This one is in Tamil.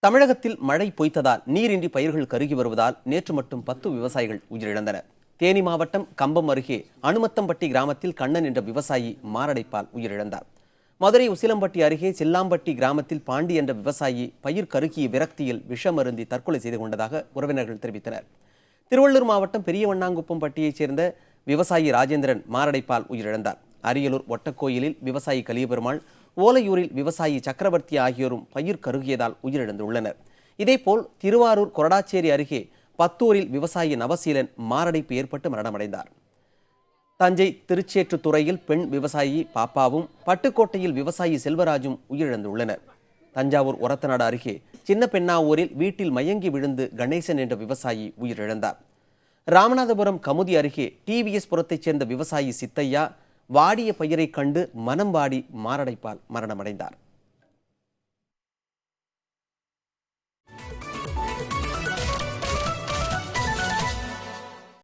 தமிழகத்தில் மழை பொய்த்ததால் நீரின்றி பயிர்கள் கருகி வருவதால் நேற்று மட்டும் 10 விவசாயிகள் உயிரிழந்தனர். தேனி மாவட்டம் கம்பம் அருகே அனுமத்தம்பட்டி கிராமத்தில் கண்ணன் என்ற விவசாயி மாரடைப்பால் உயிரிழந்தார். மதுரை உசிலம்பட்டி அருகே செல்லாம்பட்டி கிராமத்தில் பாண்டி என்ற விவசாயி பயிர் கருகிய விரக்தியில் விஷமருந்தி தற்கொலை செய்து கொண்டதாக உறவினர்கள் தெரிவித்தனர். திருவள்ளூர் மாவட்டம் பெரியவண்ணாங்குப்பம் பட்டியைச் சேர்ந்த விவசாயி ராஜேந்திரன் மாரடைப்பால் உயிரிழந்தார். அரியலூர் ஒட்டக்கோயிலில் விவசாயி கலியபெருமாள், ஓலையூரில் விவசாயி சக்கரவர்த்தி ஆகியோரும் பயிர் கருகியதால் உயிரிழந்துள்ளனர். இதேபோல் திருவாரூர் கொரடாச்சேரி அருகே பத்தூரில் விவசாயி நவசீலன் மாரடைப்பு ஏற்பட்டு மரணமடைந்தார். தஞ்சை திருச்சேற்றுத்துறையில் பெண் விவசாயி பாப்பாவும், பட்டுக்கோட்டையில் விவசாயி செல்வராஜும் உயிரிழந்துள்ளனர். தஞ்சாவூர் ஒரத்தநாடு அருகே சின்ன பெண்ணாவூரில் வீட்டில் மயங்கி விழுந்து கணேசன் என்ற விவசாயி உயிரிழந்தார். ராமநாதபுரம் கமுதி அருகே டிவிஎஸ் புரத்தைச் சேர்ந்த விவசாயி சித்தையா வாடிய பயிரை கண்டு மனம் வாடி மாரடைப்பால் மரணமடைந்தார்.